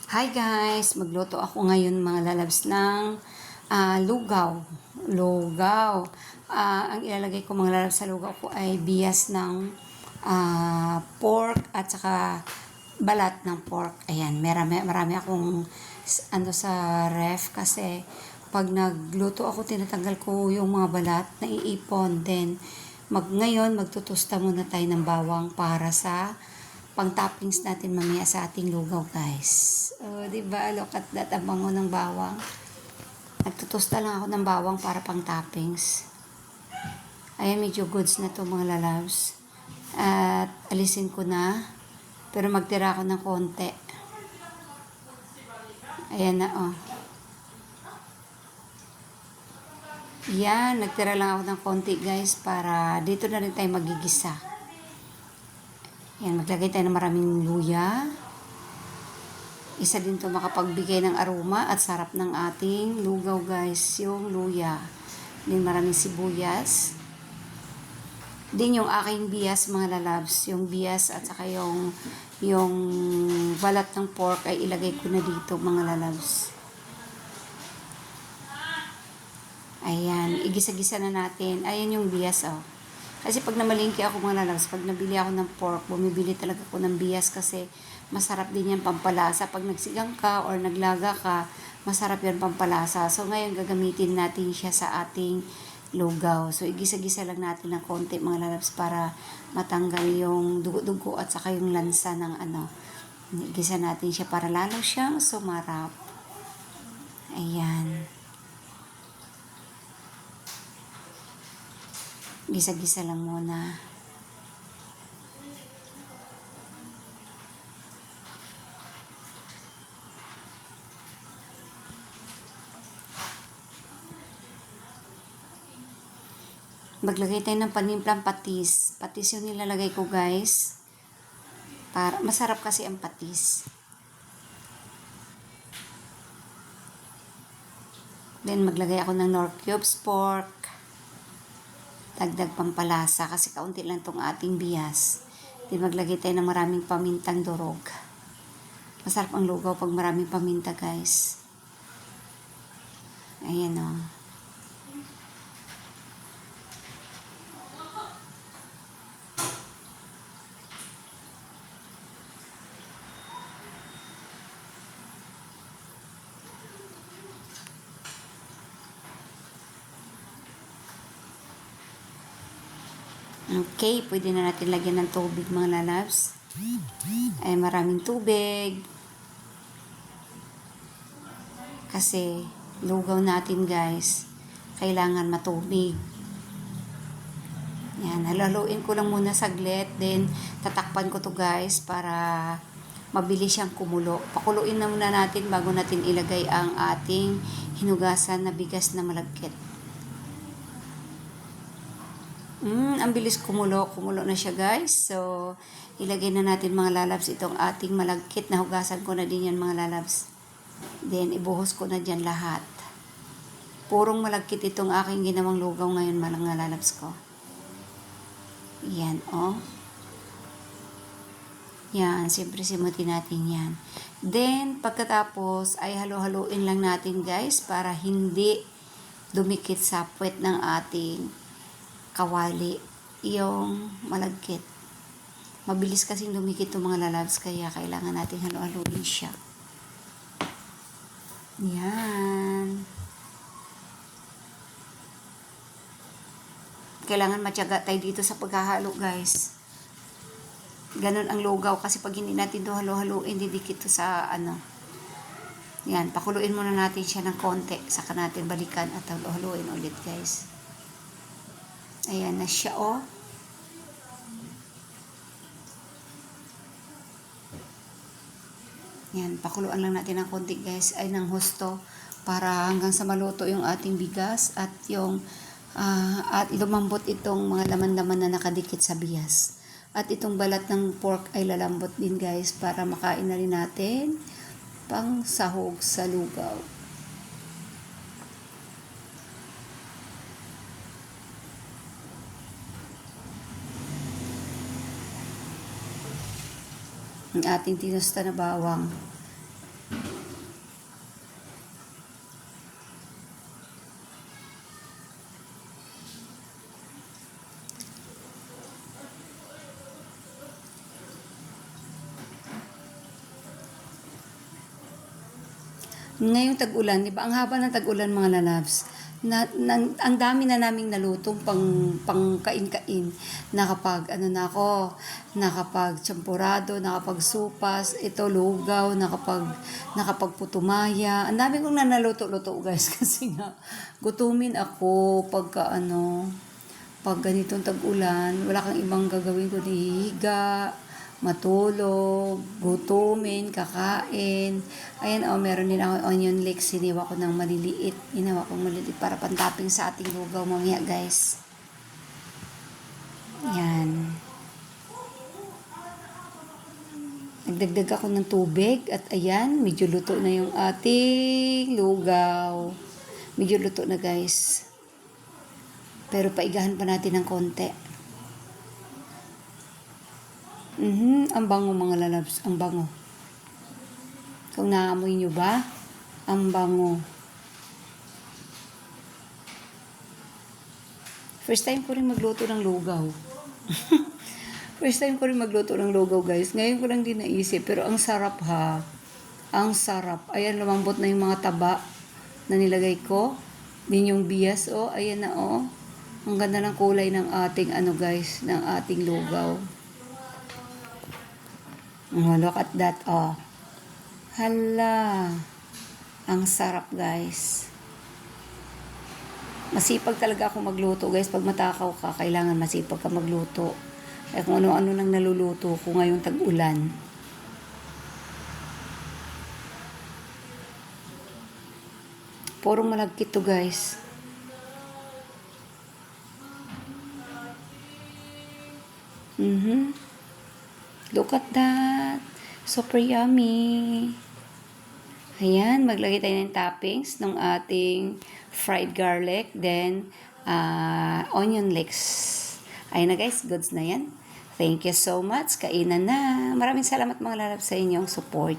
Hi guys! Magluto ako ngayon mga lalabs ng lugaw. Lugaw. Ang ilalagay ko mga lalabs sa lugaw ko ay bias ng pork at saka balat ng pork. Ayan, marami akong sa ref kasi pag nagluto ako, tinatanggal ko yung mga balat, naiipon. Then, ngayon, magtutusta muna tayo ng bawang para sa pang-toppings natin mamaya sa ating lugaw, guys. Diba? Look at that, ang bango ng bawang. Nagtutusta lang ako ng bawang para pang-toppings. Ayan, medyo goods na to mga lalabs. At alisin ko na. Pero magtira ako ng konti. Ayan na, oh. Yan, nagtira lang ako ng konti, guys, para dito na rin tayo magigisa. Yan, maglagay tayo ng maraming luya. Isa din to makapagbigay ng aroma at sarap ng ating lugaw, guys, yung luya. Din maraming sibuyas. Din yung aking bias, mga lalabs. Yung bias at saka yung balat ng pork ay ilagay ko na dito, mga lalabs. Ayan, igisa-gisa na natin. Ayan yung bias, oh. Kasi pag namalingki ako mga lalabs, pag nabili ako ng pork, bumibili talaga ako ng bias kasi masarap din yan pampalasa. Pag nagsigang ka or naglaga ka, masarap yan pampalasa. So ngayon gagamitin natin siya sa ating lugaw. So igisa-gisa lang natin ng konti mga lalabs para matanggal yung dugo-dugo at saka yung lansa ng ano. Igisa natin siya para lalo siyang sumarap. Ayan. Gisa-gisa lang muna. Maglagay tayo ng panimplang patis. Patis yung nilalagay ko, guys. Para masarap kasi ang patis. Then maglagay ako ng Knorr cubes pork. Dagdag pampalasa kasi kaunti lang tong ating bias. Then maglagay tayo ng maraming pamintang durog. Masarap ang lugaw pag maraming paminta, guys. Ayan, o. Okay, pwede na natin lagyan ng tubig, mga lalabs. Ay, maraming tubig. Kasi, lugaw natin, guys, kailangan matubig. Yan, halaluin ko lang muna saglit. Then, tatakpan ko to, guys, para mabilis siyang kumulo. Pakuluin na muna natin bago natin ilagay ang ating hinugasan na bigas na malagkit. Ang bilis kumulo. Kumulo na siya, guys. So, ilagay na natin, mga lalabs, itong ating malagkit na hugasan ko na din yan, mga lalabs. Then, ibuhos ko na dyan lahat. Purong malagkit itong aking ginawang lugaw ngayon, mga lalabs ko. Yan, oh. Yan, siyempre simutin natin yan. Then, pagkatapos, ay halo-haluin lang natin, guys, para hindi dumikit sa puwet ng ating kawali yung malagkit. Mabilis kasing dumikit itong mga lalabs, kaya kailangan natin halo-haluin siya. Yan. Kailangan matyaga tayo dito sa paghahalo, guys. Ganun ang lugaw kasi pag hindi natin ito halo-haluin, didikit to sa ano. Yan, pakuluin muna natin siya ng konti. Saka natin balikan at halo-haluin ulit, guys. Ayan na siya, oh. Yan, pakuluan lang natin ng konti, guys, ay ng husto para hanggang sa maluto yung ating bigas at yung at lumambot itong mga laman-laman na nakadikit sa bigas. At itong balat ng pork ay lalambot din, guys, para makain na rin natin pang sahog sa lugaw. Ang ating tinusta na bawang. Ngayong tag-ulan, di ba? Ang haba ng tag-ulan mga lalabs. Ang dami na naming nalutong pang kain-kain. Nakapag, ano na ako, nakapag champurado, nakapag supas, ito lugaw, nakapag putumaya. Ang dami kong naluto-luto guys kasi nga gutumin ako pag ganitong tag-ulan, wala kang ibang gagawin kundi higa, matulog, gutumin, kakain. Ayan, meron din ako onion leeks. Hiniwa ko ng maliliit. Hinawa ko maliliit para pantapping sa ating lugaw mamaya, guys. Yan. Nagdagdag ako ng tubig at ayan, medyo luto na yung ating lugaw. Medyo luto na, guys. Pero paigahan pa natin ng konti. Ang bango mga lalabs, ang bango. Kung naamoy nyo ba, ang bango. First time ko rin magluto ng lugaw. First time ko rin magluto ng lugaw, guys. Ngayon ko lang din naisip, pero ang sarap ha. Ang sarap. Ayan, lumambot na yung mga taba na nilagay ko. Din yung bias, ayan na, Ang ganda ng kulay ng ating, guys, ng ating lugaw. Look at that, Hala. Ang sarap, guys. Masipag talaga ako magluto, guys. Pag matakaw ka, kailangan masipag ka magluto. Kaya kung ano-ano nang naluluto ko ngayong tag-ulan. Puro malagkit to, guys. Look at that. Super yummy. Ayan, maglagay tayo ng toppings ng ating fried garlic, then onion leeks. Ayan na guys, goods na yan. Thank you so much. Kainan na. Maraming salamat mga lalab sa inyong support.